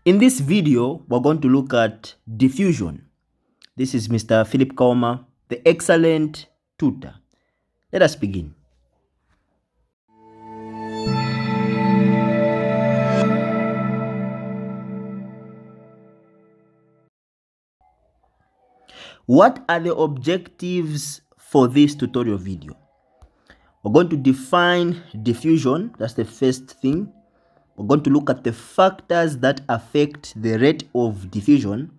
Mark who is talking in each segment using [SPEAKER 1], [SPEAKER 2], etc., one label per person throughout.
[SPEAKER 1] In this video, we're going to look at diffusion. This is Mr. Philip Kauma, the excellent tutor. Let us begin. What are the objectives for this tutorial video? We're going to define diffusion. That's the first thing. We're going to look at the factors that affect the rate of diffusion.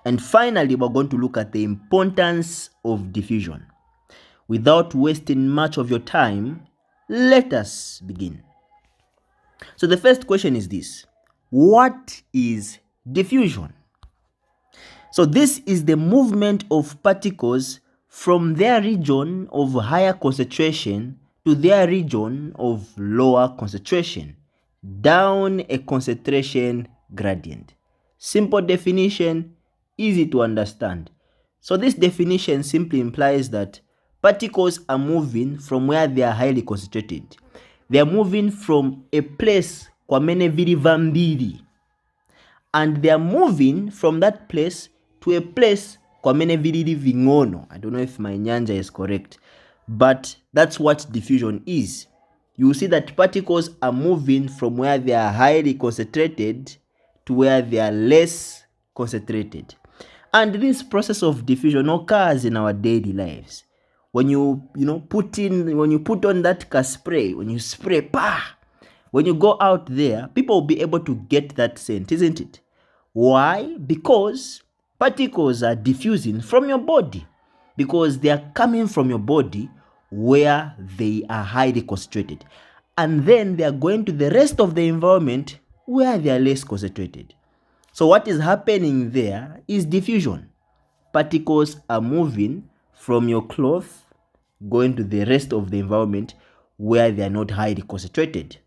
[SPEAKER 1] And finally, we're going to look at the importance of diffusion. Without wasting much of your time, let us begin. So the first question is this: what is diffusion? So this is the movement of particles from their region of higher concentration to their region of lower concentration down a concentration gradient. Simple definition, easy to understand. So this definition simply implies that particles are moving from where they are highly concentrated. They are moving from a place kwa mene vili vambili, and they are moving from that place to a place kwa mene vili vingono. I don't know if my nyanja is correct, but that's what diffusion is. You see that particles are moving from where they are highly concentrated to where they are less concentrated. And this process of diffusion occurs in our daily lives. When you put on that car spray, when you spray, when you go out there, people will be able to get that scent, isn't it? Why? Because particles are diffusing from your body, because they are coming from your body where they are highly concentrated, and then they are going to the rest of the environment where they are less concentrated. So what is happening there is diffusion. Particles are moving from your cloth going to the rest of the environment where they are not highly concentrated.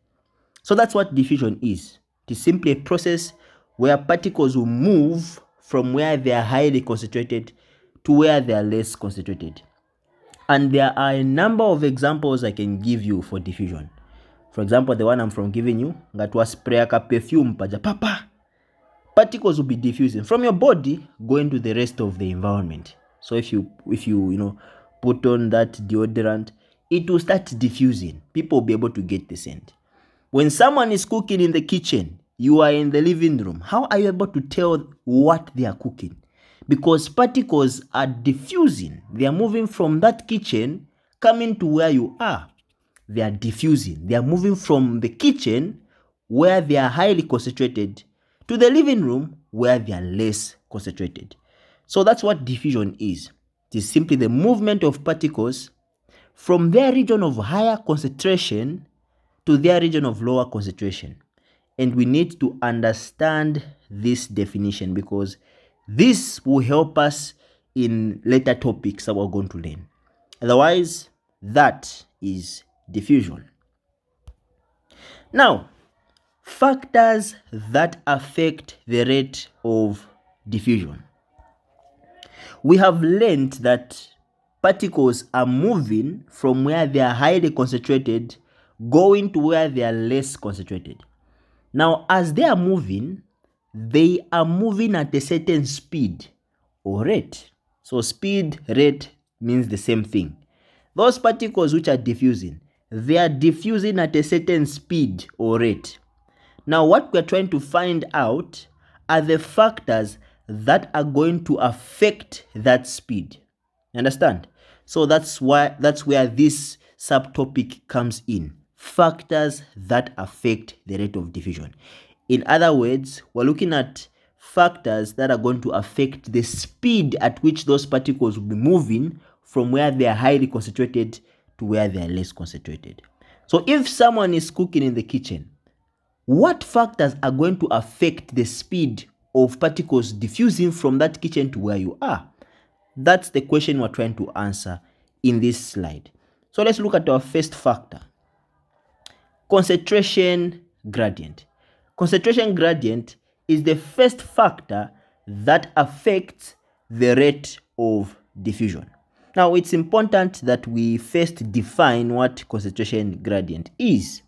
[SPEAKER 1] So that's what diffusion is. It is simply a process where particles will move from where they are highly concentrated to where they are less concentrated. And there are a number of examples I can give you for diffusion. For example, the one I'm from giving you, ngatwa spray ka perfume paja papa. Particles will be diffusing from your body going to the rest of the environment. So if you put on that deodorant, it will start diffusing. People will be able to get the scent. When someone is cooking in the kitchen, you are in the living room, how are you able to tell what they are cooking? Because particles are diffusing. They are moving from that kitchen, coming to where you are. They are diffusing. They are moving from the kitchen, where they are highly concentrated, to the living room, where they are less concentrated. So that's what diffusion is. It is simply the movement of particles from their region of higher concentration to their region of lower concentration. And we need to understand this definition, because this will help us in later topics that we're going to learn. Otherwise, that is diffusion. Now, factors that affect the rate of diffusion. We have learned that particles are moving from where they are highly concentrated going to where they are less concentrated. Now, as they are moving at a certain speed or rate. So speed, rate means the same thing. Those particles which are diffusing, they are diffusing at a certain speed or rate. Now, what we're trying to find out are the factors that are going to affect that speed. Understand? So that's where this subtopic comes in. Factors that affect the rate of diffusion. In other words, we're looking at factors that are going to affect the speed at which those particles will be moving from where they are highly concentrated to where they are less concentrated. So if someone is cooking in the kitchen, what factors are going to affect the speed of particles diffusing from that kitchen to where you are? That's the question we're trying to answer in this slide. So let's look at our first factor. Concentration gradient. Concentration gradient is the first factor that affects the rate of diffusion. Now, it's important that we first define what concentration gradient is.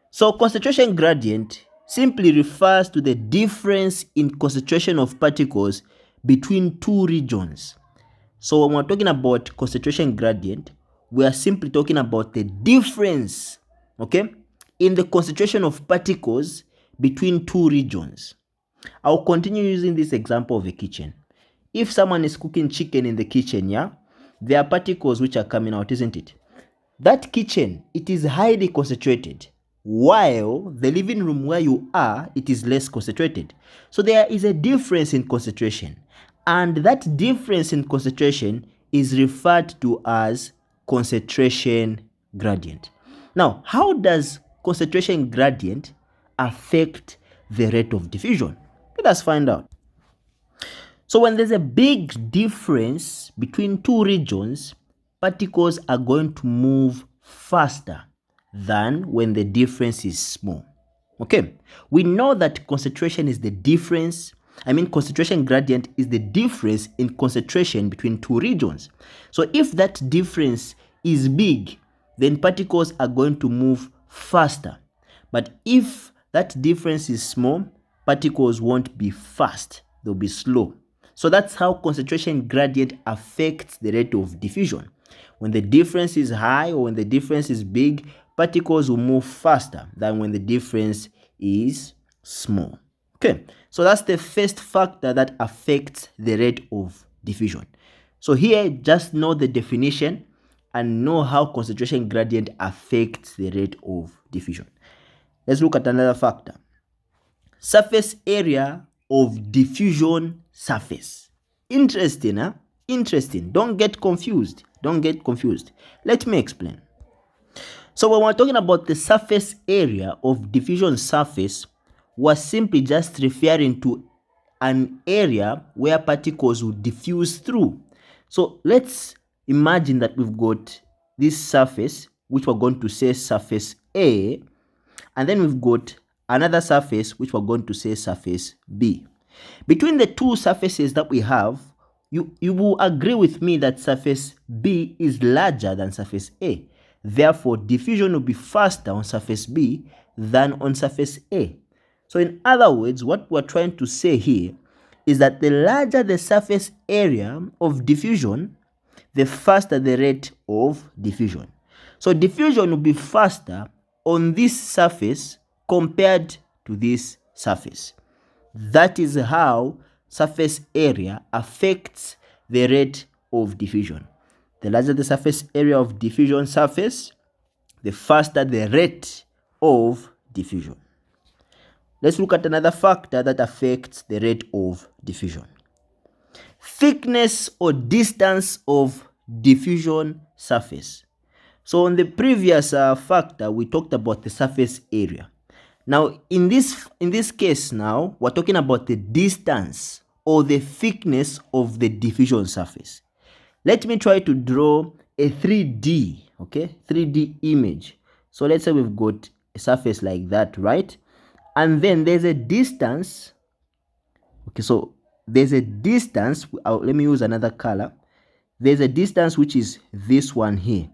[SPEAKER 1] So concentration gradient simply refers to the difference in concentration of particles between two regions. So when we're talking about concentration gradient, we are simply talking about the difference, okay, in the concentration of particles between two regions. I'll continue using this example of a kitchen. If someone is cooking chicken in the kitchen, yeah, there are particles which are coming out, isn't it? That kitchen, it is highly concentrated, while the living room where you are, it is less concentrated. So there is a difference in concentration, and that difference in concentration is referred to as concentration gradient. Now, how does concentration gradient affect the rate of diffusion? Let us find out. So when there's a big difference between two regions, particles are going to move faster than when the difference is small. Okay, we know that concentration is the difference. Concentration gradient is the difference in concentration between two regions. So if that difference is big, then particles are going to move faster. But if that difference is small, particles won't be fast, they'll be slow. So that's how concentration gradient affects the rate of diffusion. When the difference is high or when the difference is big, particles will move faster than when the difference is small. Okay, so that's the first factor that affects the rate of diffusion. So here, just know the definition and know how concentration gradient affects the rate of diffusion. Let's look at another factor. Surface area of diffusion surface. Interesting, huh? Interesting. Don't get confused. Don't get confused. Let me explain. So when we're talking about the surface area of diffusion surface, we're simply just referring to an area where particles will diffuse through. So let's imagine that we've got this surface, which we're going to say surface A, and then we've got another surface, which we're going to say surface B. Between the two surfaces that we have, you will agree with me that surface B is larger than surface A. Therefore, diffusion will be faster on surface B than on surface A. So in other words, what we're trying to say here is that the larger the surface area of diffusion, the faster the rate of diffusion. So diffusion will be faster on this surface compared to this surface. That is how surface area affects the rate of diffusion. The larger the surface area of diffusion surface, the faster the rate of diffusion. Let's look at another factor that affects the rate of diffusion. Thickness or distance of diffusion surface. So on the previous factor, we talked about the surface area. Now, in this case now, we're talking about the distance or the thickness of the diffusion surface. Let me try to draw a 3D, okay? 3D image. So let's say we've got a surface like that, right? And then there's a distance. Okay, so there's a distance. Let me use another color. There's a distance which is this one here.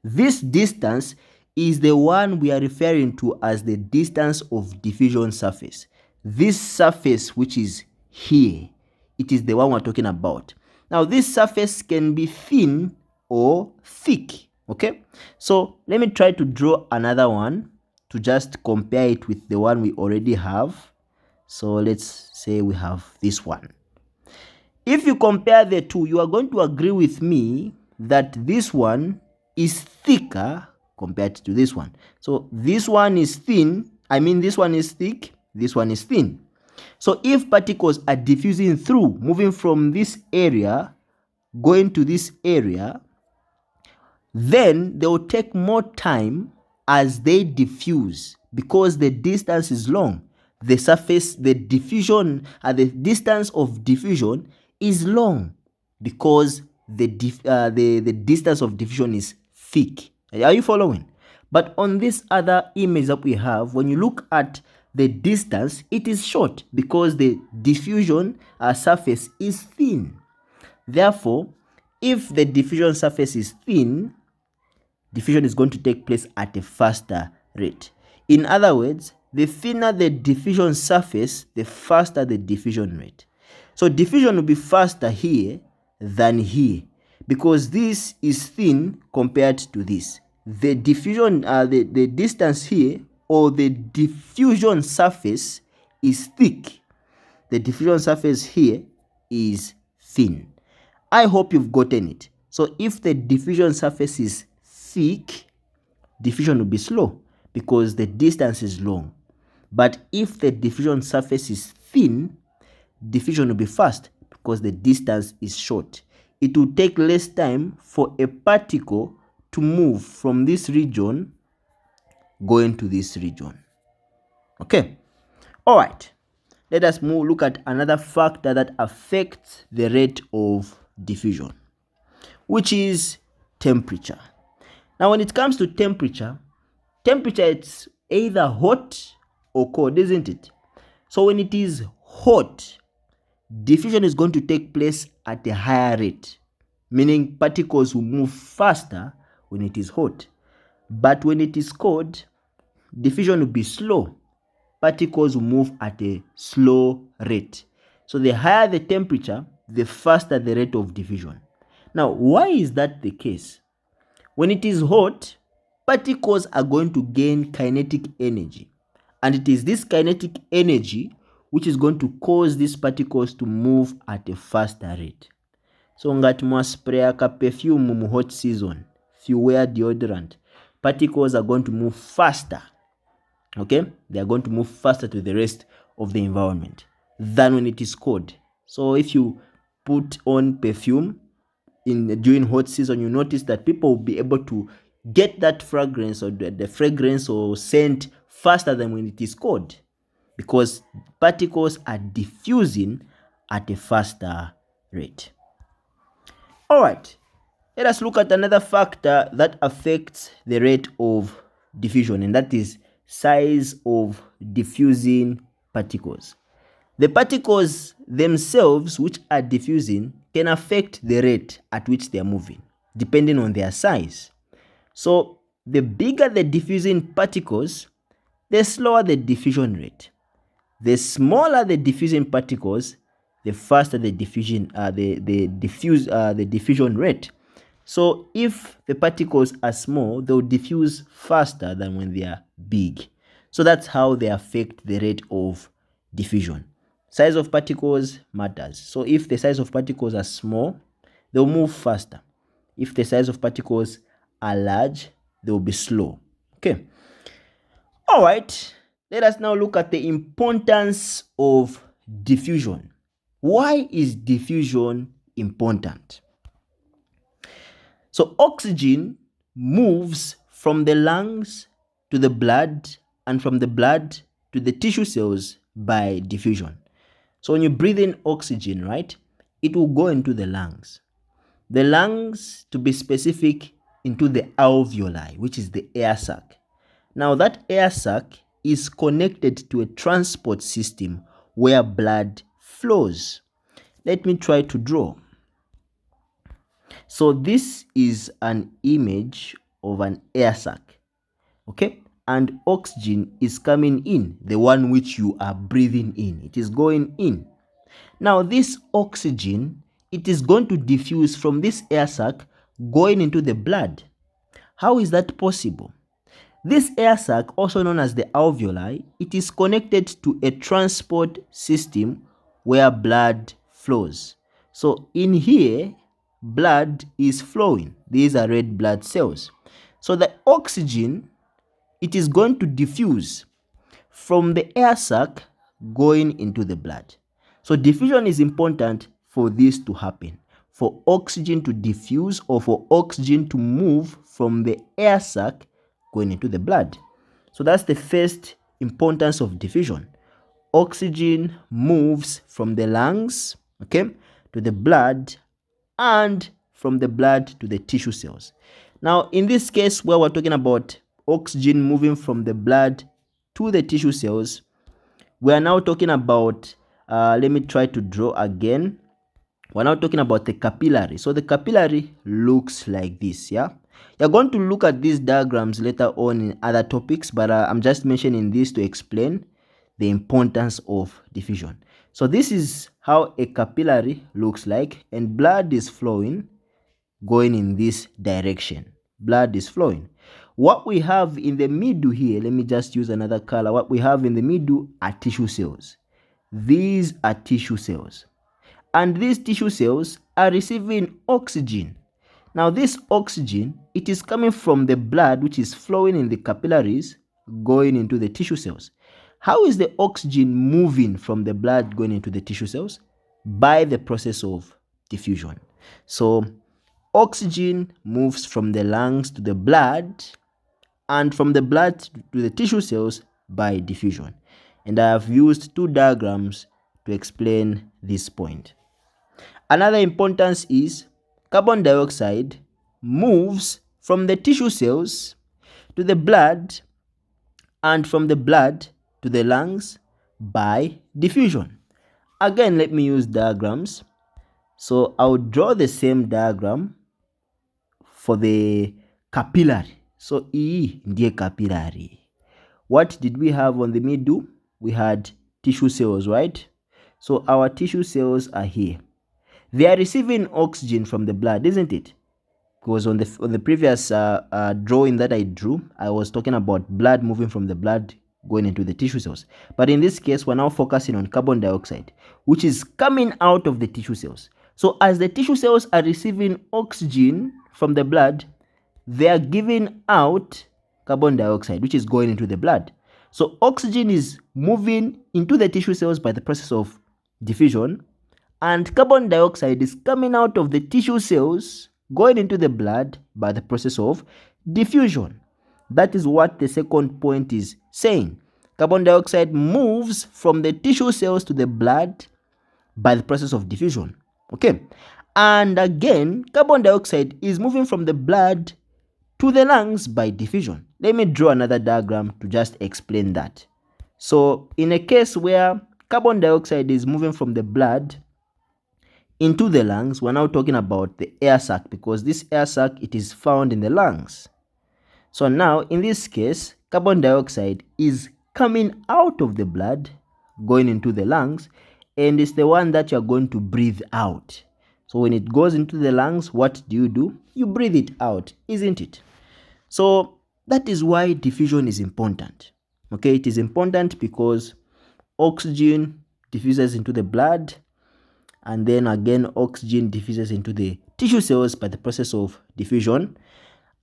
[SPEAKER 1] This distance is the one we are referring to as the distance of diffusion surface. This surface which is here, it is the one we're talking about. Now this surface can be thin or thick, okay? So let me try to draw another one to just compare it with the one we already have. So let's say we have this one. If you compare the two, you are going to agree with me that this one is thicker compared to this one. So this one is thin, this one is thick, this one is thin. So if particles are diffusing through, moving from this area, going to this area, then they will take more time as they diffuse because the distance is long. The surface, the diffusion, the distance of diffusion is long because the distance of diffusion is thick. Are you following? But on this other image that we have, when you look at the distance, it is short because the diffusion surface is thin. Therefore, if the diffusion surface is thin, diffusion is going to take place at a faster rate. In other words, the thinner the diffusion surface, the faster the diffusion rate. So diffusion will be faster here than here because this is thin compared to this. The diffusion, the distance here or the diffusion surface is thick. The diffusion surface here is thin. I hope you've gotten it. So if the diffusion surface is thick, diffusion will be slow because the distance is long. But if the diffusion surface is thin, diffusion will be fast because the distance is short. It will take less time for a particle to move from this region going to this region. Okay. All right. Let us look at another factor that affects the rate of diffusion, which is temperature. Now, when it comes to temperature, it's either hot or cold, isn't it? So when it is hot, diffusion is going to take place at a higher rate, meaning particles will move faster when it is hot. But when it is cold, diffusion will be slow. Particles will move at a slow rate. So the higher the temperature, the faster the rate of diffusion. Now, why is that the case? When it is hot, particles are going to gain kinetic energy. And it is this kinetic energy which is going to cause these particles to move at a faster rate. So ngati mwaspray ka perfume mu hot season, if you wear deodorant, particles are going to move faster. Okay? They are going to move faster to the rest of the environment than when it is cold. So if you put on perfume during hot season, you notice that people will be able to get that fragrance or the fragrance or scent faster than when it is cold because particles are diffusing at a faster rate. All right, let us look at another factor that affects the rate of diffusion, and that is size of diffusing particles. The particles themselves which are diffusing can affect the rate at which they are moving depending on their size. So the bigger the diffusing particles, the slower the diffusion rate. The smaller the diffusing particles, the faster the diffusion rate. So if the particles are small, they'll diffuse faster than when they are big. So that's how they affect the rate of diffusion. Size of particles matters. So if the size of particles are small, they'll move faster. If the size of particles are large, they'll be slow. Okay. All right. Let us now look at the importance of diffusion. Why is diffusion important? So oxygen moves from the lungs to the blood and from the blood to the tissue cells by diffusion. So when you breathe in oxygen, right, it will go into the lungs. The lungs, to be specific, into the alveoli, which is the air sac. Now that air sac is connected to a transport system where blood flows. Let me try to draw. So this is an image of an air sac, okay? And oxygen is coming in, the one which you are breathing in. It is going in. Now this oxygen, it is going to diffuse from this air sac going into the blood. How is that possible? This air sac, also known as the alveoli, it is connected to a transport system where blood flows. So in here, blood is flowing. These are red blood cells. So the oxygen, it is going to diffuse from the air sac going into the blood. So diffusion is important for this to happen, for oxygen to diffuse or for oxygen to move from the air sac going into the blood. So that's the first importance of diffusion. Oxygen moves from the lungs, okay, to the blood and from the blood to the tissue cells. Now, in this case where we're talking about oxygen moving from the blood to the tissue cells, we are now talking about, let me try to draw again. We're now talking about the capillary. So the capillary looks like this, yeah? You're going to look at these diagrams later on in other topics, but I'm just mentioning this to explain the importance of diffusion. So this is how a capillary looks like, and blood is flowing, going in this direction. Blood is flowing. What we have in the middle here, let me just use another color. What we have in the middle are tissue cells. These are tissue cells. And these tissue cells are receiving oxygen. Now this oxygen, it is coming from the blood which is flowing in the capillaries going into the tissue cells. How is the oxygen moving from the blood going into the tissue cells? By the process of diffusion. So oxygen moves from the lungs to the blood and from the blood to the tissue cells by diffusion. And I have used two diagrams to explain this point. Another importance is carbon dioxide moves from the tissue cells to the blood and from the blood to the lungs by diffusion. Again, let me use diagrams. So I'll draw the same diagram for the capillary. So E ndiye capillary. What did we have on the middle? We had tissue cells, right? So our tissue cells are here. They are receiving oxygen from the blood, isn't it? Because on the previous drawing that I drew, I was talking about blood moving from the blood going into the tissue cells. But in this case, we're now focusing on carbon dioxide, which is coming out of the tissue cells. So as the tissue cells are receiving oxygen from the blood, they are giving out carbon dioxide, which is going into the blood. So oxygen is moving into the tissue cells by the process of diffusion, and carbon dioxide is coming out of the tissue cells going into the blood by the process of diffusion. That is what the second point is saying. Carbon dioxide moves from the tissue cells to the blood by the process of diffusion. Okay. And again, carbon dioxide is moving from the blood to the lungs by diffusion. Let me draw another diagram to just explain that. So in a case where carbon dioxide is moving from the blood into the lungs, we're now talking about the air sac, because this air sac, it is found in the lungs. So now in this case, carbon dioxide is coming out of the blood going into the lungs, and it's the one that you're going to breathe out. So when it goes into the lungs, what do? You breathe it out, isn't it? So that is why diffusion is important. Okay, it is important because oxygen diffuses into the blood, and then again oxygen diffuses into the tissue cells by the process of diffusion,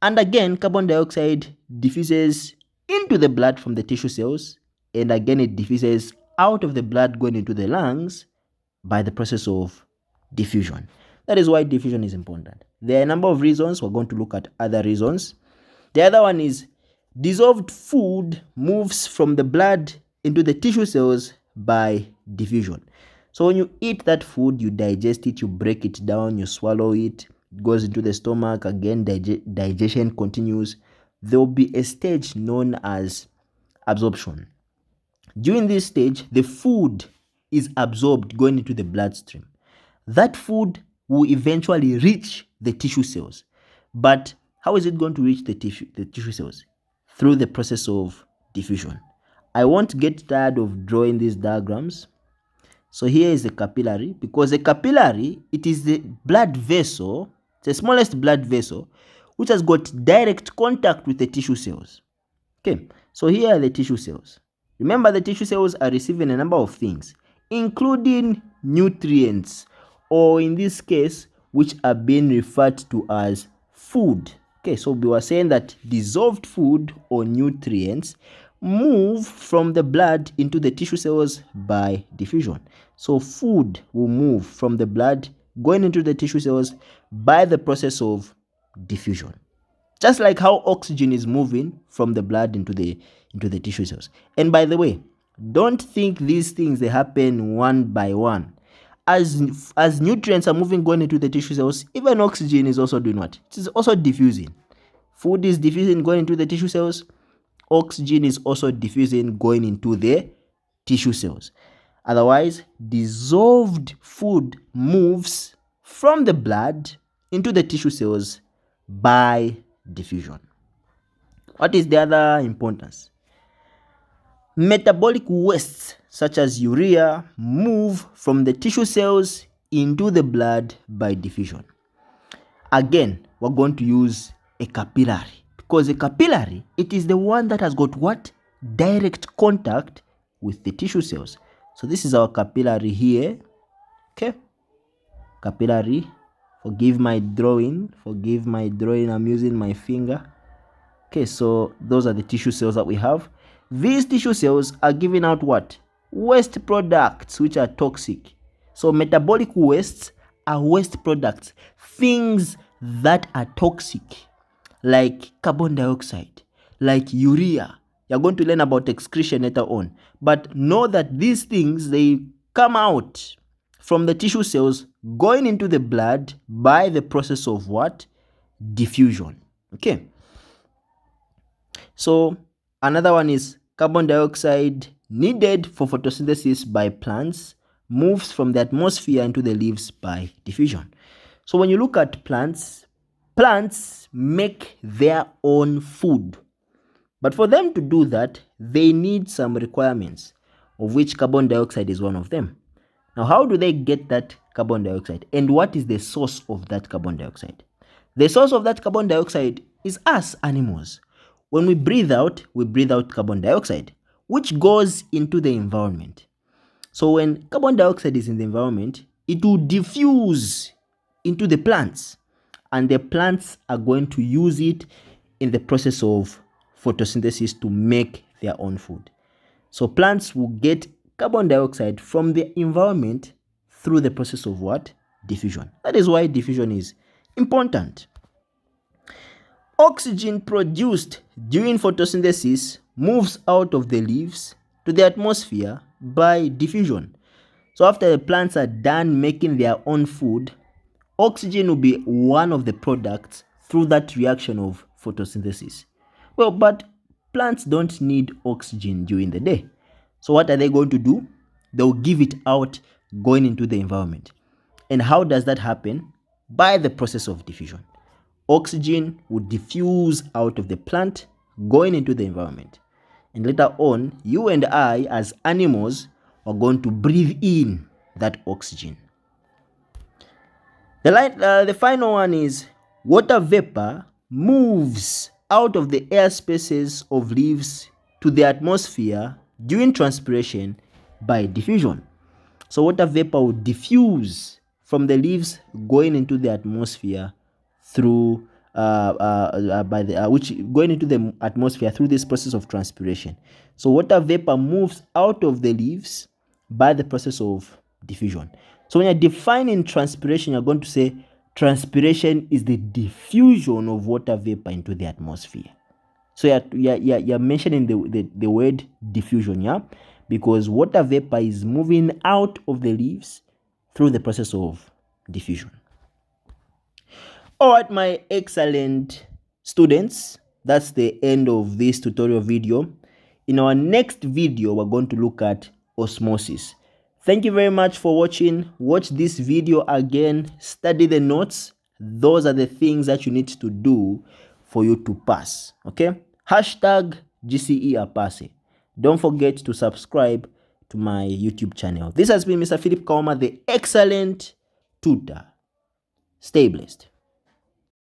[SPEAKER 1] and again carbon dioxide diffuses into the blood from the tissue cells, and again it diffuses out of the blood going into the lungs by the process of diffusion. That is why diffusion is important. There are a number of reasons. We're going to look at other reasons. The other one is dissolved food moves from the blood into the tissue cells by diffusion. So when you eat that food, you digest it, you break it down, you swallow it, it goes into the stomach, again digestion continues. There will be a stage known as absorption. During this stage, the food is absorbed going into the bloodstream. That food will eventually reach the tissue cells. But how is it going to reach the tissue cells? Through the process of diffusion. I won't get tired of drawing these diagrams. So here is the capillary, because the capillary, it is the blood vessel, it's the smallest blood vessel, which has got direct contact with the tissue cells. Okay, so here are the tissue cells. Remember, the tissue cells are receiving a number of things, including nutrients, or in this case, which are being referred to as food. Okay, so we were saying that dissolved food or nutrients move from the blood into the tissue cells by diffusion. So food will move from the blood going into the tissue cells by the process of diffusion. Just like how oxygen is moving from the blood into the tissue cells. And by the way, don't think these things, they happen one by one. As nutrients are moving going into the tissue cells, even oxygen is also doing what? It is also diffusing. Food is diffusing going into the tissue cells. Oxygen is also diffusing going into the tissue cells. Otherwise, dissolved food moves from the blood into the tissue cells by diffusion. What is the other importance? Metabolic wastes such as urea move from the tissue cells into the blood by diffusion. Again, we're going to use a capillary, because a capillary, it is the one that has got what? Direct contact with the tissue cells. So this is our capillary here. Okay, capillary. Forgive my drawing, I'm using my finger. Okay, so those are the tissue cells that we have. These tissue cells are giving out what? Waste products, which are toxic. So metabolic wastes are waste products, things that are toxic, like carbon dioxide, like urea. You're going to learn about excretion later on. But know that these things, they come out from the tissue cells going into the blood by the process of what? Diffusion. Okay. So another one is carbon dioxide needed for photosynthesis by plants moves from the atmosphere into the leaves by diffusion. So when you look at plants make their own food. But for them to do that, they need some requirements, of which carbon dioxide is one of them. Now, how do they get that carbon dioxide? And what is the source of that carbon dioxide? The source of that carbon dioxide is us, animals. When we breathe out carbon dioxide, which goes into the environment. So when carbon dioxide is in the environment, it will diffuse into the plants, and the plants are going to use it in the process of photosynthesis to make their own food. So plants will get carbon dioxide from the environment through the process of what? Diffusion. That is why diffusion is important. Oxygen produced during photosynthesis moves out of the leaves to the atmosphere by diffusion. So after the plants are done making their own food, oxygen will be one of the products through that reaction of photosynthesis. Well, but plants don't need oxygen during the day. So what are they going to do? They'll give it out going into the environment. And how does that happen? By the process of diffusion. Oxygen would diffuse out of the plant going into the environment. And later on, you and I as animals are going to breathe in that oxygen. The final one is water vapor moves out of the air spaces of leaves to the atmosphere during transpiration by diffusion. So water vapor will diffuse from the leaves going into the atmosphere through going into the atmosphere through this process of transpiration. So water vapor moves out of the leaves by the process of diffusion. So when you're defining transpiration, you're going to say transpiration is the diffusion of water vapor into the atmosphere. So you're mentioning the word diffusion, yeah? Because water vapor is moving out of the leaves through the process of diffusion. All right, my excellent students, that's the end of this tutorial video. In our next video, we're going to look at osmosis. Thank you very much for watching. Watch this video again, study the notes. Those are the things that you need to do for you to pass, okay? Hashtag GCE Apase. Don't forget to subscribe to my YouTube channel. This has been Mr. Philip Kaoma, the excellent tutor. Stay blessed.